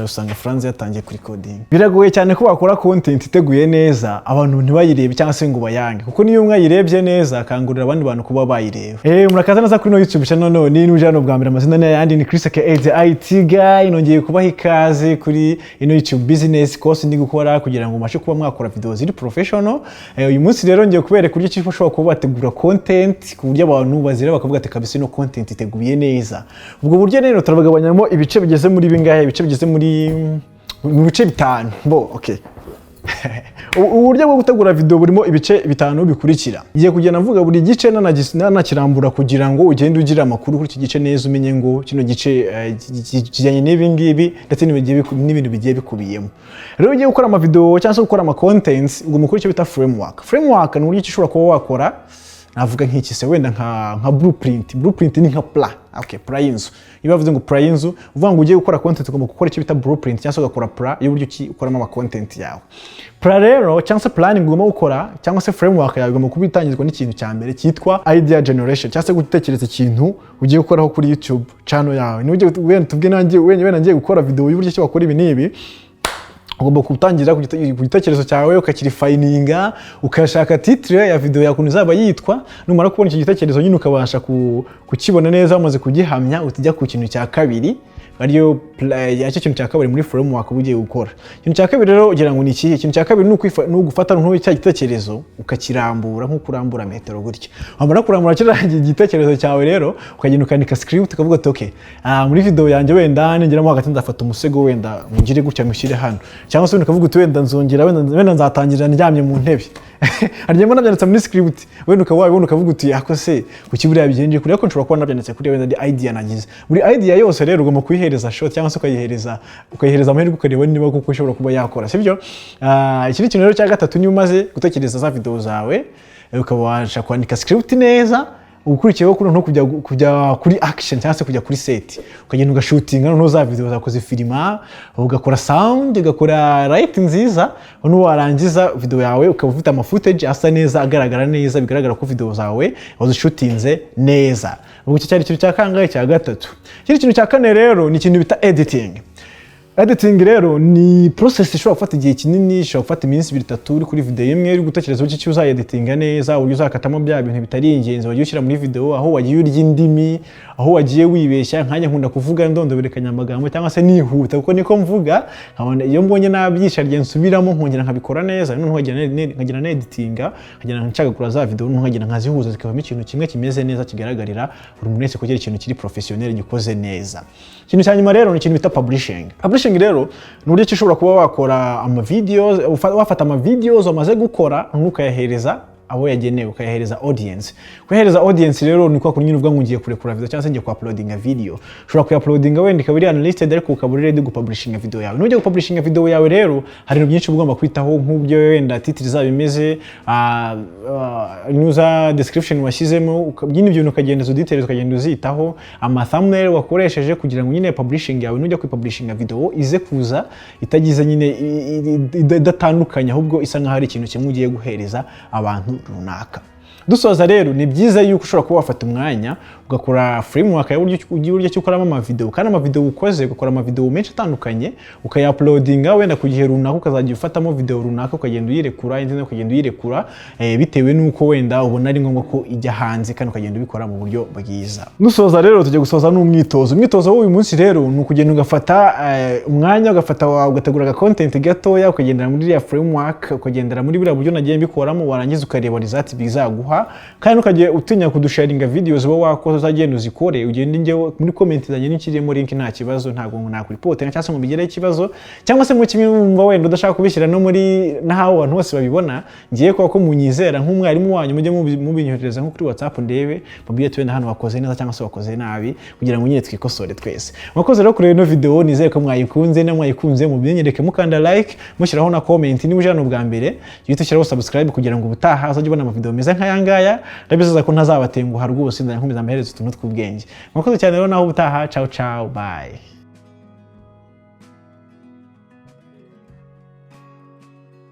usanga France yatangiye kuri coding. Biragoye cyane ko wakora content iteguye neza abantu ntibayirebe cyangwa se ngo bayange, kuko niyo umwe ayirebye neza akangurira abandi bantu kuba bayireba. Murakaza neza kuri no YouTube channel none ni ujano bwa mbere amazina yandi ni Chris aka IT guy, nongeye kubaha ikaze kuri ino YouTube business course ndi gukora kugira ngo mashe kuba mwakora video ziri professional. Uyu munsi rero ngiye kubereka uburyo ki ushobora kuba wategura content ku buryo abantu bazira bakavuga ati kabisa no content iteguye neza. Ubwo buryo rero turabagabanyamo ibice bigeze muri bingahe, ibice bigeze muri mu bice bitanu. Okay. Uburyo bwo gutegura video burimo ibice bitanu bikurikira. Ngiye kugenda mvuga buri gice nanakirambura kugira ngo ugende ugira amakuru kuri iki gice neza, umenye ngo kino gice kijyanye n'ibi ngibi ndetse n'ibintu bigiye bikubiyemo. Rero ugiye gukora ama video cyangwa se gukora ama contents, ubwo mukuru icyo bita framework. Framework ni uburyo ushobora kuba wakora, navuga nk'iki se wenda nka blueprint. Blueprint ni nka plan. Okay, plan y'inzu. Iyo bavuze ngo plan y'inzu, uvuga ngo ugiye gukora content ugomba gukora icyo bita blueprint cyangwa se ugakora plan y'uburyo ki ukoramo ama content yawe. Plan rero cyangwa se planning ugomba gukora cyangwa se framework yawe ugomba kubitangizwa n'ikintu cya mbere cyitwa idea generation cyangwa se gutekereza ikintu ugiye gukoraho kuri YouTube channel yawe. Ni ugiye wenda tubwe nanjye wenda ngiye gukora video y'uburyo ki wakora ibi n'ibi, ugomba gutangira ku gitekerezo cyawe ukakirifininga, ukashaka titre ya video yakuntu izaba yitwa. Numara kubona icyo gitekerezo nyine ukabasha kukibona neza, umaze kugihamya utijya ku kintu cya kabiri, ariyo cyo kintu cya kabiri muri framework ugiye gukora. Ikintu cya kabiri rero ugira ngo ni iki? Ikintu cya kabiri ni ugufata cya gitekerezo ukakirambura nko kurambura metero gutya. Wamara kurambura cyo gitekerezo cyawe rero ukagenda ukandika script ukavuga ati okay, muri video yanjye wenda ningiramo hagati ndafata umusego wenda ngire gutya mushyire hano, cyangwa se ukavuga uti wenda nzongera wenda nzatangira ndyamye mu ntebe. Harimo nabyanditse muri script, wenda ukabona ukavuga uti akose kuki buriya bigenje kuri, ariko nshobora kuba nabyanditse kuri wenda idea nagize. Buri idea yose rero ugomba kuyihereza shot cyangwa se ukayihereza amahirwe ukareba niba kuko ushobora kuba yakora, sibyo? Ikindi kintu rero cya gatatu, niyo umaze gutekereza za video zawe ukabasha kwandika script neza, ukurikiyeho kuri no kujya kuri action cyangwa se kujya kuri set, ukagenda ugashutinga no za video zakoze filima, ugakora sound, ugakora light nziza, no warangiza video yawe ukaba ufite ama footage asa neza, agaragara neza, bigaragara ko video zawe wazishutinze neza. Ubwo cyari ikintu cya kangahe cya gatatu. Ikindi kintu cya kane rero ni ikintu bita editing. Editing rero ni process ishobora gufata igihe kinini, ishobora gufata iminsi 2-3 uri kuri video imwe, uri gutekereza uburyo ki uzayeditinga neza, uburyo uzakatamo bya bintu bitari ingenzi wagiye ushyira muri video, aho wagiye urya indimi, aho wagiye wibeshya. Nkanya nkunda kuvuga ndondoberekanya amagambo cyangwa se nihuta, kuko niko mvuga, iyo mbonye nabyisha rye nsubiramo nkongera nkabikora neza, none nkagira na editinga, nkagira nshaka za video, nkagira nkazihuza zikavamo ikintu kimwe kimeze neza, kigaragarira buri muntu wese kugira ikintu kiri professionnel gikoze neza. Ikintu cya nyuma rero ni ikintu bita publishing. Publishing rero ni uburyo ushobora kuba wakora ama videos, wafata ama videos wamaze gukora ntukayahereza abo yagenewe, ukayahereza audience. Kuyahereza audience rero ni kwa kunyine uvuga ngo ngiye kurekura video cyangwa se ngiye ku-uploadinga video. Ushobora ku-uploadinga wenda ikaba iri unlisted ariko ukaba uri ready gupublishinga video yawe. Nujya gupublishinga video yawe rero hari ibintu byinshi ugomba kwitaho, nk'ubyo wenda titre zaba imeze, user description washyizemo, nyine ibyo ukagenda zo details ukagenda uzitaho, ama thumbnail wakoresheje kugira ngo nyine publishing yawe nujya ku-publishinga video ize kuza itagize nyine idatandukanye, ahubwo isa nkaho hari ikintu kimwe ugiye guhereza abantu runaka. Dusoza rero ni byiza yuko ushobora kuba wafata umwanya ugakora framework y'uburyo cyo ukoramo ama video, kandi ama video ukoze ugakora ama video menshi atandukanye, ukaya-uploadinga wenda ku gihe runaka, ukazajya ufatamo video runaka ukagenda uyirekura, indi ukagenda uyirekura, bitewe nuko wenda ubona ari ngombwa ko ijya hanze, kandi ukagenda ubikora mu buryo bwiza. Dusoza rero tujye gusoza n'umwitozo. Umwitozo w'uyu munsi rero ni ukugenda ugafata umwanya, ugategura content gatoya, ukagendera muri ya framework, ukagendera muri buriya buryo nagiye mbikoramo, warangiza ukareba result bizaguha, kandi ukagiye utinya kudusharinga videos bo wakoze uzagenda uzikore, ugende njyewe muri comment zanjye nikirimo link nta kibazo, ntago nakuripotinga cyangwa se ngo bigire ikibazo, cyangwa se mu kimwe wumva wenda udashaka kubishyira no muri naho abantu bose babibona, ngiye ko munyizera nk'umwarimu wanyu, mujye mubinyohereza nko kuri WhatsApp ndebe mubwiye twenda hano wakoze neza cyangwa se wakoze nabi, kugira ngo nyine twikosore twese. Mwakoze rero kureba no video, nizeye ko mwayikunze, na mwayikunze mubinyereke mukanda like, mushyiraho na comment, niba uje hano bwa mbere uhite ushyiraho subscribe kugira ngo ubutaha uzajye ubona ama video meza nk'ayangaya. Ndabizaza ko ntazabatenguha rwose, ndankomeza amaherezo utuntu tw'ubwenge. Mwakoze cyane rero, naho ubutaha. Ciao ciao, bye.